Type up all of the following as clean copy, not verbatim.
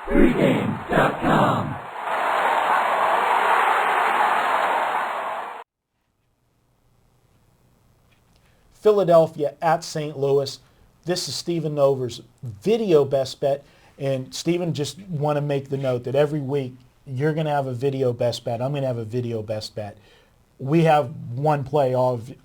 Pregame.com. Philadelphia at St. Louis. This is Stephen Nover's video best bet. And Stephen, just want to make the note that every week you're going to have a video best bet. I'm going to have a video best bet. We have one play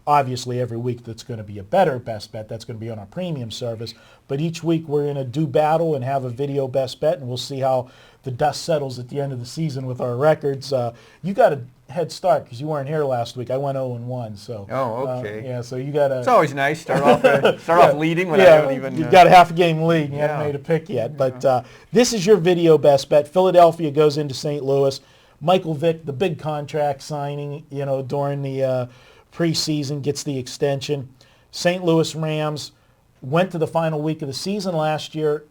obviously every week that's going to be a better best bet. That's going to be on our premium service. But each week we're going to do battle and have a video best bet, and we'll see how the dust settles at the end of the season with our records. You got a head start because you weren't here last week. I went 0-1. So. Oh, okay. Yeah, so you got to. It's always nice start off leading when I haven't even. You've got a half a game lead. You haven't made a pick yet. But this is your video best bet. Philadelphia goes into St. Louis. Michael Vick, the big contract signing, during the preseason, gets the extension. St. Louis Rams went to the final week of the season last year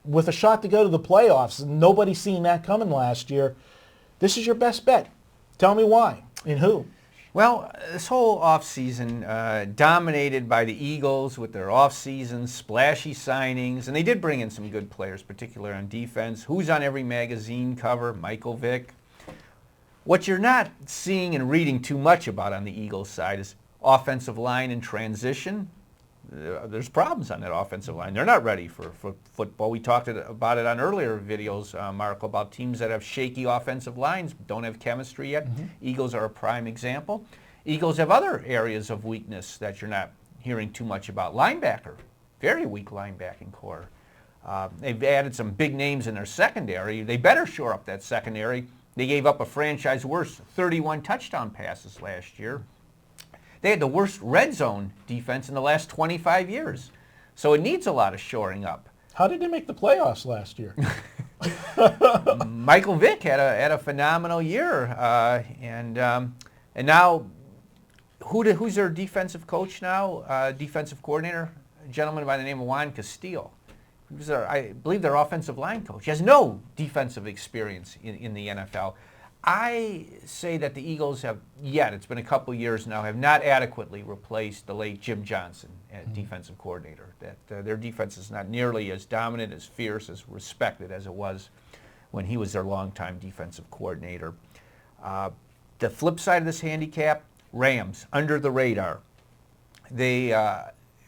with a shot to go to the playoffs. Nobody seen that coming last year. This is your best bet. Tell me why and who. Well, this whole offseason dominated by the Eagles with their offseason splashy signings, and they did bring in some good players, particularly on defense. Who's on every magazine cover? Michael Vick. What you're not seeing and reading too much about on the Eagles side is offensive line and transition. There's problems on that offensive line. They're not ready for football. We talked about it on earlier videos, Marco, about teams that have shaky offensive lines, don't have chemistry yet. Mm-hmm. Eagles are a prime example. Eagles have other areas of weakness that you're not hearing too much about. Linebacker, very weak linebacking core. They've added some big names in their secondary. They better shore up that secondary. They gave up a franchise worst 31 touchdown passes last year. They had the worst red zone defense in the last 25 years. So it needs a lot of shoring up. How did they make the playoffs last year? Michael Vick had a phenomenal year. And now, who's their defensive coach now? Defensive coordinator? A gentleman by the name of Juan Castillo. I believe their offensive line coach. He has no defensive experience in the NFL. I say that the Eagles have yet, it's been a couple years now, have not adequately replaced the late Jim Johnson as defensive coordinator. That their defense is not nearly as dominant, as fierce, as respected as it was when he was their longtime defensive coordinator. The flip side of this handicap, Rams, under the radar. They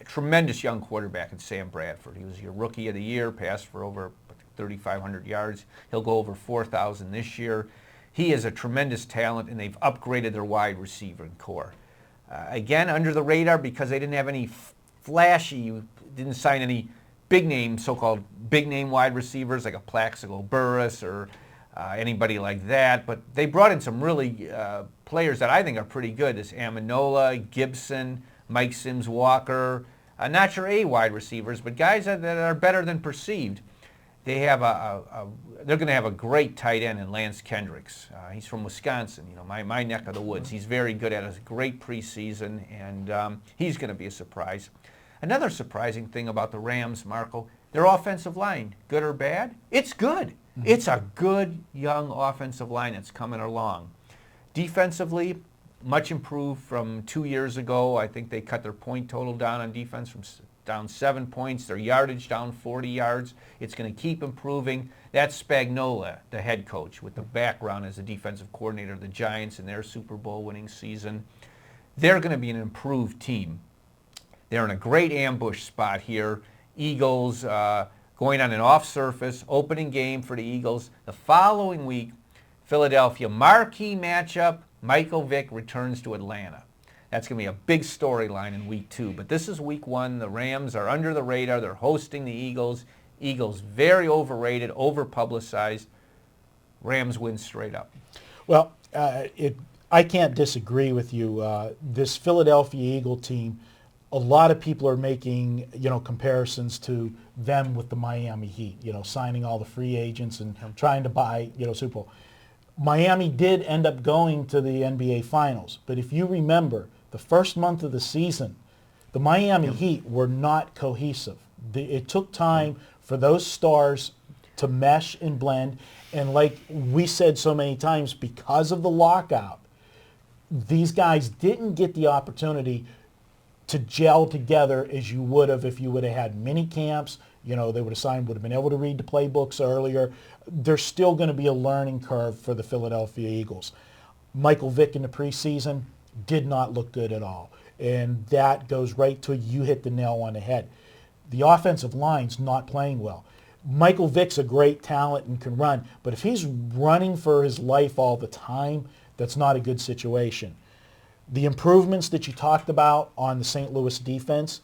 tremendous young quarterback in Sam Bradford. He was your rookie of the year, passed for over 3,500 yards. He'll go over 4,000 this year. He is a tremendous talent, and they've upgraded their wide receiver core. Again, under the radar because they didn't have any flashy, didn't sign any big-name, so-called big-name wide receivers like a Plaxico Burress or anybody like that. But they brought in some really players that I think are pretty good. This Amendola, Gibson, Mike Sims-Walker, not your A wide receivers, but guys that are better than perceived. They have they're going to have a great tight end in Lance Kendricks. He's from Wisconsin, my neck of the woods. He's very good at it. It's a great preseason, and he's going to be a surprise. Another surprising thing about the Rams, Marco, their offensive line, good or bad? It's good. Mm-hmm. It's a good young offensive line that's coming along. Defensively, much improved from 2 years ago. I think they cut their point total down on defense from down 7 points, their yardage down 40 yards. It's going to keep improving. That's Spagnuolo, the head coach, with the background as a defensive coordinator of the Giants in their Super Bowl winning season. They're going to be an improved team. They're in a great ambush spot here. Eagles going on an off surface, opening game for the Eagles. The following week, Philadelphia, marquee matchup, Michael Vick returns to Atlanta. That's going to be a big storyline in week 2. But this is week 1. The Rams are under the radar. They're hosting the Eagles. Eagles very overrated, over-publicized. Rams win straight up. Well, I can't disagree with you. This Philadelphia Eagle team, a lot of people are making, comparisons to them with the Miami Heat, signing all the free agents and trying to buy, Super Bowl. Miami did end up going to the NBA Finals. But if you remember, the first month of the season, the Miami Heat were not cohesive. It took time for those stars to mesh and blend. And like we said so many times, because of the lockout, these guys didn't get the opportunity to gel together as you would have if you would have had mini camps They would have been able to read the playbooks earlier. There's still going to be a learning curve for the Philadelphia Eagles. Michael Vick in the preseason did not look good at all. And that goes right to you hit the nail on the head. The offensive line's not playing well. Michael Vick's a great talent and can run, but if he's running for his life all the time, that's not a good situation. The improvements that you talked about on the St. Louis defense,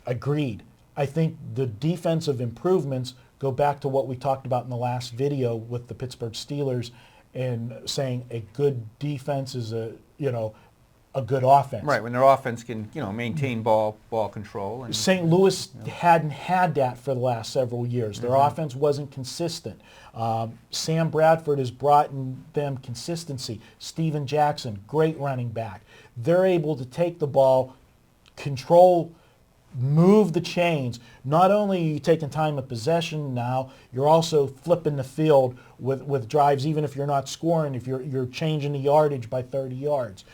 agreed. I think the defensive improvements go back to what we talked about in the last video with the Pittsburgh Steelers and saying a good defense is a good offense. Right, when their offense can, maintain ball control. And St. Louis hadn't had that for the last several years. Their offense wasn't consistent. Sam Bradford has brought in them consistency. Steven Jackson, great running back. They're able to take the ball, control, move the chains. Not only are you taking time of possession now, you're also flipping the field with drives, even if you're not scoring, if you're changing the yardage by 30 yards.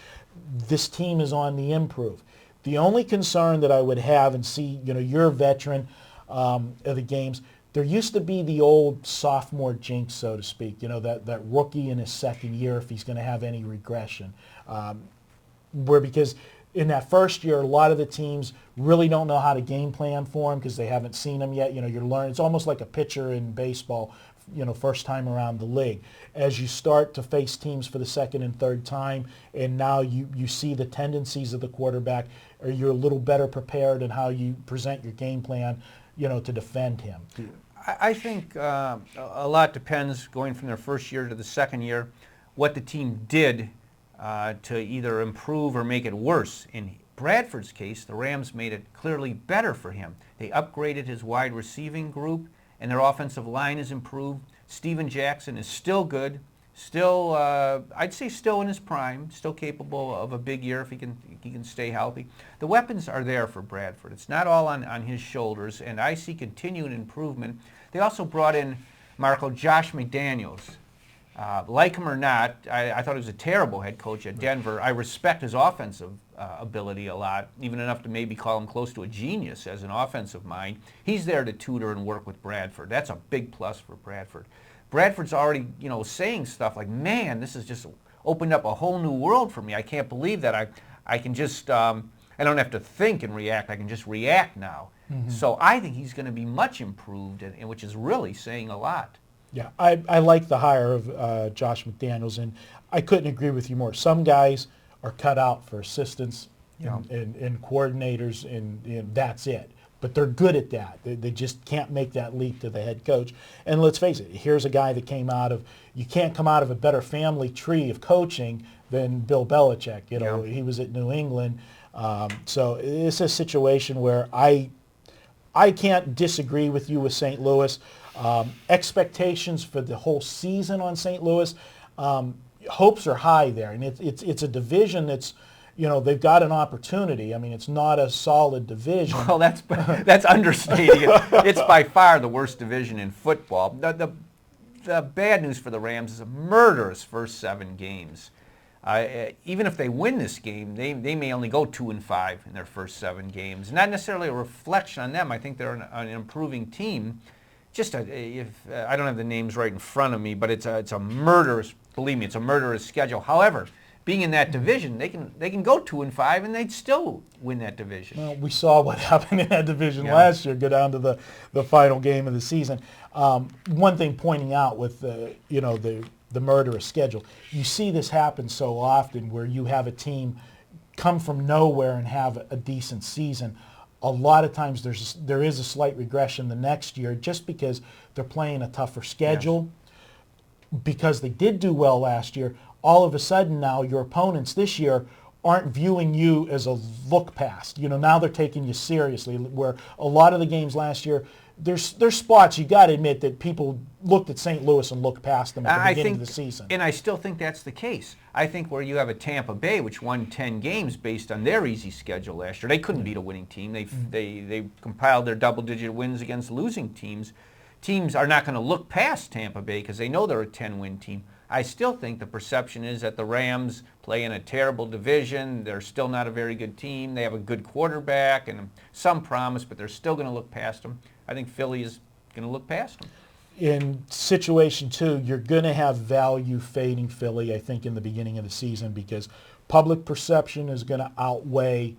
This team is on the improve. The only concern that I would have, and see, you're a veteran of the games, there used to be the old sophomore jinx, so to speak, that rookie in his second year, if he's going to have any regression. Because in that first year, a lot of the teams really don't know how to game plan for him because they haven't seen him yet. You're learning. It's almost like a pitcher in baseball, first time around the league. As you start to face teams for the second and third time, and now you see the tendencies of the quarterback, or you're a little better prepared in how you present your game plan, to defend him. I think a lot depends, going from their first year to the second year, what the team did to either improve or make it worse. In Bradford's case, the Rams made it clearly better for him. They upgraded his wide receiving group, and their offensive line is improved. Steven Jackson is still good, still, I'd say still in his prime, still capable of a big year if he can stay healthy. The weapons are there for Bradford. It's not all on his shoulders, and I see continued improvement. They also brought in Josh McDaniels. Like him or not, I thought he was a terrible head coach at Denver. I respect his offensive ability a lot, even enough to maybe call him close to a genius as an offensive mind. He's there to tutor and work with Bradford. That's a big plus for Bradford. Bradford's already, saying stuff like, man, this has just opened up a whole new world for me. I can't believe that I can just, I don't have to think and react. I can just react now. Mm-hmm. So I think he's going to be much improved, and which is really saying a lot. Yeah, I like the hire of Josh McDaniels, and I couldn't agree with you more. Some guys are cut out for assistants and coordinators, and that's it. But they're good at that. They just can't make that leap to the head coach. And let's face it, here's a guy that came out of, you can't come out of a better family tree of coaching than Bill Belichick. He was at New England. So it's a situation where I can't disagree with you with St. Louis. Expectations for the whole season on St. Louis, hopes are high there, and it's a division that's, they've got an opportunity. I mean, it's not a solid division. Well, that's understating it. It's by far the worst division in football. The bad news for the Rams is a murderous first 7 games. Even if they win this game, they may only go 2-5 in their first 7 games. Not necessarily a reflection on them. I think they're an improving team. Just if I don't have the names right in front of me, but it's a murderous. Believe me, it's a murderous schedule. However, being in that division, they can go 2-5 and they'd still win that division. Well, we saw what happened in that division last year. Go down to the final game of the season. One thing pointing out with the murderous schedule, you see this happen so often where you have a team come from nowhere and have a decent season. A lot of times there is a slight regression the next year just because they're playing a tougher schedule. Yes. Because they did do well last year, all of a sudden now your opponents this year aren't viewing you as a look past. Now they're taking you seriously, where a lot of the games last year, there's spots you got to admit that people looked at St. Louis and looked past them at the beginning of the season. And I still think that's the case. I think where you have a Tampa Bay, which won 10 games based on their easy schedule last year, they couldn't beat a winning team. They compiled their double-digit wins against losing teams. Teams are not going to look past Tampa Bay because they know they're a 10-win team. I still think the perception is that the Rams play in a terrible division. They're still not a very good team. They have a good quarterback and some promise, but they're still going to look past them. I think Philly is going to look past them. In situation 2, you're going to have value fading Philly, I think, in the beginning of the season because public perception is going to outweigh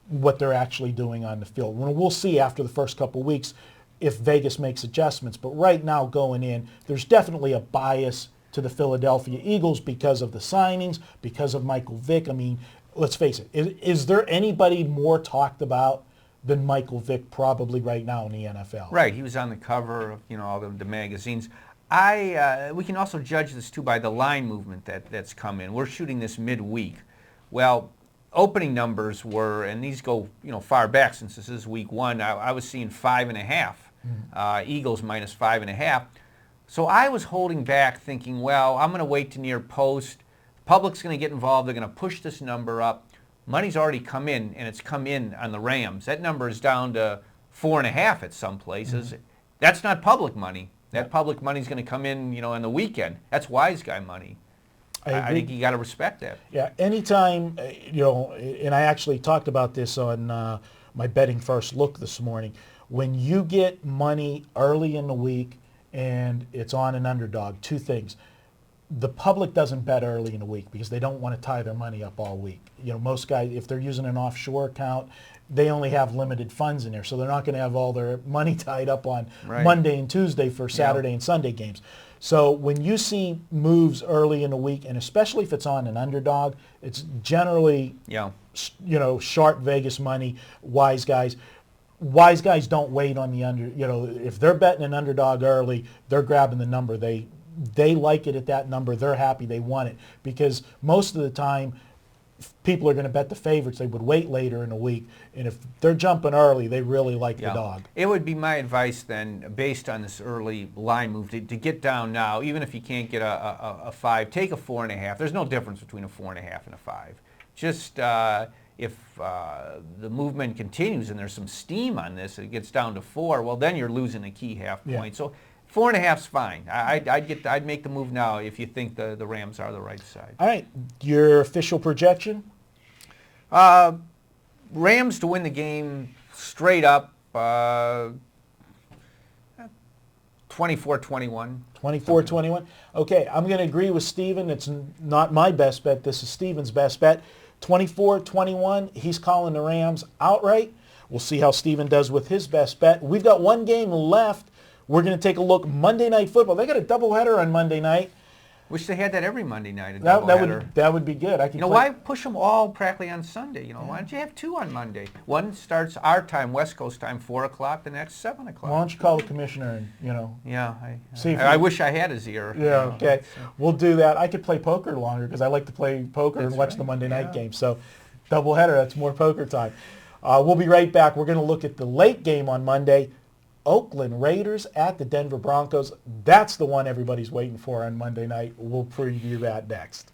what they're actually doing on the field. We'll see after the first couple weeks if Vegas makes adjustments. But right now going in, there's definitely a bias to the Philadelphia Eagles because of the signings, because of Michael Vick. I mean, let's face it, is there anybody more talked about than Michael Vick probably right now in the NFL? Right, he was on the cover of all the magazines. We can also judge this too by the line movement that's come in. We're shooting this midweek. Well, opening numbers were, and these go far back since this is week 1. I was seeing 5.5. Eagles minus 5.5. So I was holding back, thinking, well, I'm going to wait to near post. Public's going to get involved. They're going to push this number up. Money's already come in, and it's come in on the Rams. That number is down to 4.5 at some places. That's not public money. That public money is going to come in, on the weekend. That's wise guy money. I think you got to respect that. Yeah, anytime, and I actually talked about this on my Betting First Look this morning. When you get money early in the week and it's on an underdog, 2 things. The public doesn't bet early in the week because they don't want to tie their money up all week. Most guys, if they're using an offshore account, they only have limited funds in there, so they're not going to have all their money tied up on Monday and Tuesday for Saturday and Sunday games. So when you see moves early in the week, and especially if it's on an underdog, it's generally, sharp Vegas money, wise guys. Wise guys don't wait on the under. If they're betting an underdog early, they're grabbing the number. They like it at that number. They're happy. They want it because most of the time, people are going to bet the favorites. They would wait later in the week, and if they're jumping early, they really like the dog. It would be my advice then, based on this early line move, to get down now. Even if you can't get a 5, take a 4.5. There's no difference between a 4.5 and a 5. Just if the movement continues and there's some steam on this, it gets down to 4. Well, then you're losing a key half point. So 4.5's fine. I'd make the move now if you think the Rams are the right side. All right, your official projection? Rams to win the game straight up. 24-21. 24-21. Okay, I'm going to agree with Stephen. It's not my best bet. This is Stephen's best bet. 24-21. He's calling the Rams outright. We'll see how Stephen does with his best bet. We've got one game left. We're going to take a look Monday Night Football. They got a doubleheader on Monday night. Wish they had that every Monday night, a doubleheader. That would be good. Why push them all practically on Sunday? Why don't you have 2 on Monday? One starts our time, West Coast time, 4 o'clock. The next 7 o'clock. Why don't you call the commissioner and, Yeah, I wish I had his ear. Yeah, okay. We'll do that. I could play poker longer because I like to play poker and watch the Monday night game. So doubleheader, that's more poker time. We'll be right back. We're going to look at the late game on Monday. Oakland Raiders at the Denver Broncos. That's the one everybody's waiting for on Monday night. We'll preview that next.